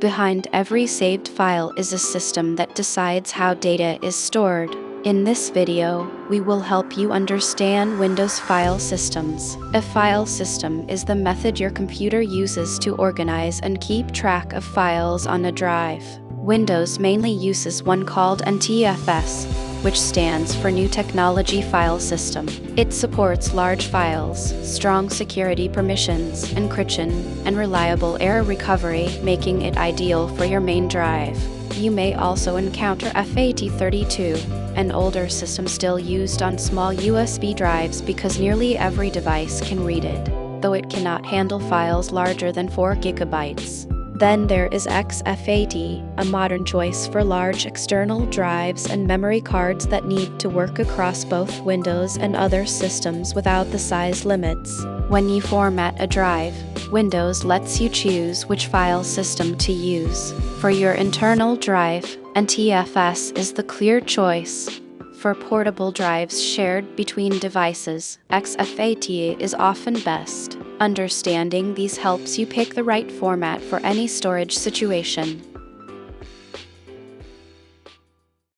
Behind every saved file is a system that decides how data is stored. In this video, we will help you understand Windows file systems. A file system is the method your computer uses to organize and keep track of files on a drive. Windows mainly uses one called NTFS, which stands for New Technology File System. It supports large files, strong security permissions, encryption, and reliable error recovery, making it ideal for your main drive. You may also encounter FAT32, an older system still used on small USB drives because nearly every device can read it, though it cannot handle files larger than 4 GB. Then there is XFAT, a modern choice for large external drives and memory cards that need to work across both Windows and other systems without the size limits. When you format a drive, Windows lets you choose which file system to use. For your internal drive, NTFS is the clear choice. For portable drives shared between devices, XFAT is often best. Understanding these helps you pick the right format for any storage situation.